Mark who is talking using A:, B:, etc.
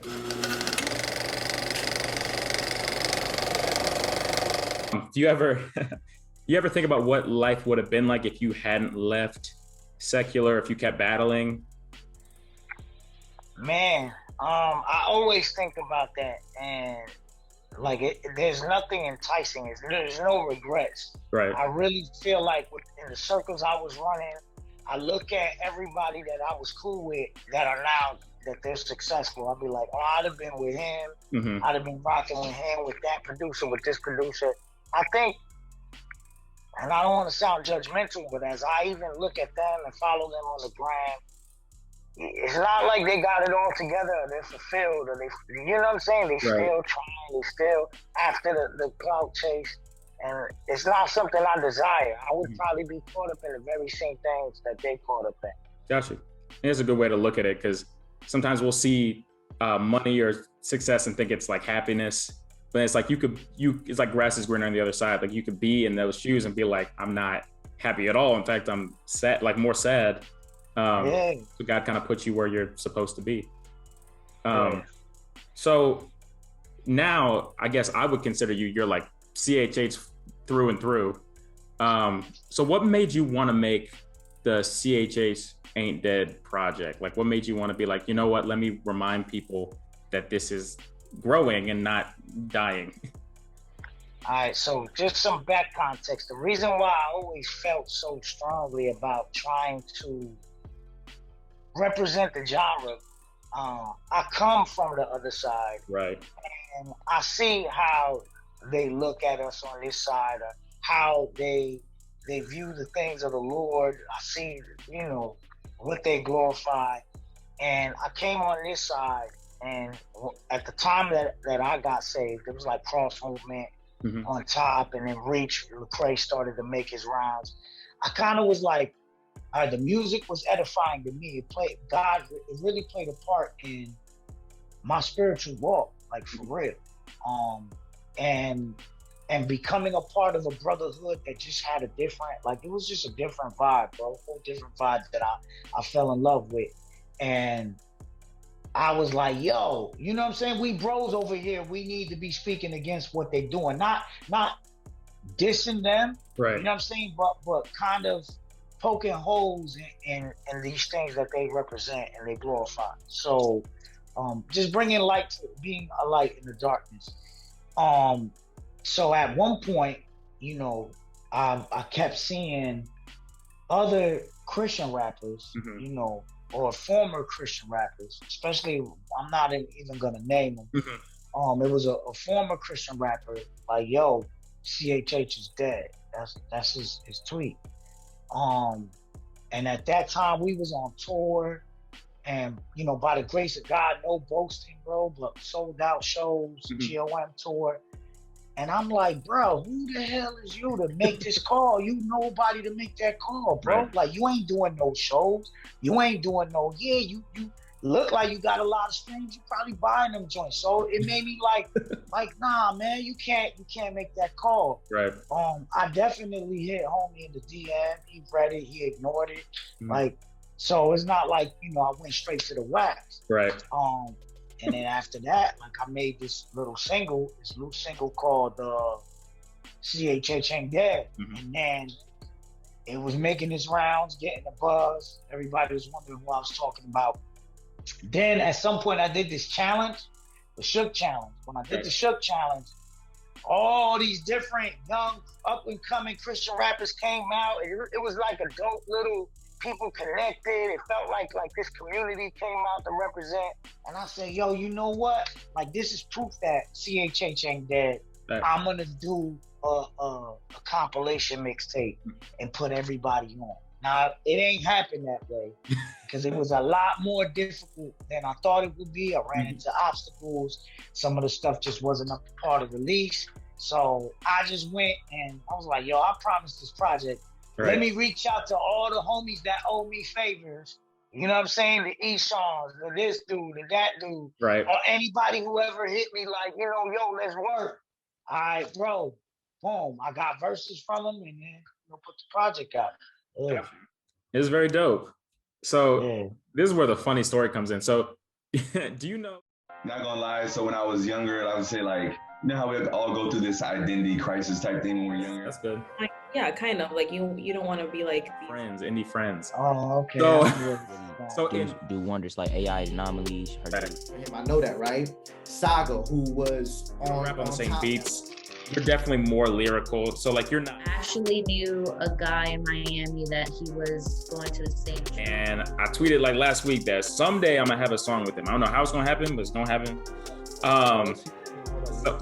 A: Do you ever you ever think about what life would have been like if you hadn't left secular, if you kept battling?
B: Man, I always think about that, and like there's nothing enticing. There's no regrets.
A: Right.
B: I really feel like in the circles I was running, I look at everybody that I was cool with that are now that they're successful. I'll be like, oh, I'd have been with him.
A: Hmm.
B: I'd have been rocking with him, with that producer, with this producer. I think, and I don't want to sound judgmental, but as I even look at them and follow them on the gram, it's not like they got it all together or they're fulfilled or you know what I'm saying? They
A: Right.
B: still trying, they still after the clout chase. And it's not something I desire. I would probably be caught up in the very same things that they caught up in.
A: Gotcha. It's a good way to look at it because sometimes we'll see money or success and think it's like happiness, but it's like it's like grass is greener on the other side. Like you could be in those shoes and be like, I'm not happy at all. In fact, I'm sad, like more sad.
B: Yeah.
A: So God kind of puts you where you're supposed to be.
B: Yeah.
A: So now I guess I would consider you're like CHH through and through. So what made you want to make the CHH Ain't Dead project? Like what made you want to be like, you know what, let me remind people that this is growing and not dying?
B: All right, so just some back context. The reason why I always felt so strongly about trying to represent the genre, I come from the other side,
A: Right.
B: and I see how they look at us on this side, or how they view the things of the Lord. I see, what they glorify, and I came on this side. And at the time that I got saved, it was like Cross Movement
A: Mm-hmm.
B: on top, and then Reach Lecrae started to make his rounds. I kind of was like, the music was edifying to me. It really played a part in my spiritual walk, like for real. And and becoming a part of a brotherhood that just had a different, like it was just a different vibe, bro, a whole different vibe that I fell in love with. And I was like, yo, you know what I'm saying? We bros over here, we need to be speaking against what they're doing. Not dissing them,
A: Right.
B: you know what I'm saying? But kind of poking holes in these things that they represent and they glorify. So just bringing light to being a light in the darkness. So at one point, I kept seeing other Christian rappers,
A: Mm-hmm.
B: or former Christian rappers, especially, I'm not even gonna name them.
A: Mm-hmm.
B: It was a former Christian rapper like, yo, CHH is dead. That's his tweet. And at that time we was on tour, and by the grace of God, no boasting, bro, but sold out shows,
A: Mm-hmm.
B: GOM tour. And I'm like, bro, who the hell is you to make this call? You nobody to make that call, bro.
A: Right.
B: Like you ain't doing no shows. You ain't doing you look like you got a lot of streams. You probably buying them joints. So it made me like, nah, man, you can't make that call.
A: Right.
B: I definitely hit homie in the DM. He read it, he ignored it.
A: Mm-hmm.
B: Like, so it's not like, I went straight to the wax.
A: Right.
B: And then after that, like I made this little single called CHH Ain't Dead.
A: Mm-hmm.
B: And then it was making its rounds, getting the buzz. Everybody was wondering who I was talking about. Then at some point I did this challenge, the Shook Challenge. When I did the Shook Challenge, all these different young up and coming Christian rappers came out. It was like a dope little, people connected. It felt like this community came out to represent. And I said, yo, you know what? Like this is proof that CHH ain't dead.
A: Right.
B: I'm gonna do a compilation mixtape and put everybody on. Now it ain't happened that way because it was a lot more difficult than I thought it would be. I ran into obstacles. Some of the stuff just wasn't up to part of release. So I just went and I was like, yo, I promised this project. Right. Let me reach out to all the homies that owe me favors. You know what I'm saying? The Eshons, the this dude, the that dude.
A: Right.
B: Or anybody who ever hit me like, yo, let's work. All right, bro. Boom. I got verses from them and then put the project out. Yeah.
A: It's very dope. So this is where the funny story comes in. So do you know
C: Not gonna lie. So when I was younger, I would say like, you know how we all go through this identity crisis type thing when we're younger.
A: That's good.
D: Like, yeah, kind of like you don't want to be like
A: Friends, indie friends.
B: Oh, okay.
A: So
E: do wonders like AI anomalies.
F: I know that, right? Saga, who was
A: rap on the same beats. You're definitely more lyrical. So like you're not.
G: I actually knew a guy in Miami that he was going to the same.
A: And I tweeted like last week that someday I'm gonna have a song with him. I don't know how it's gonna happen, but it's gonna happen. So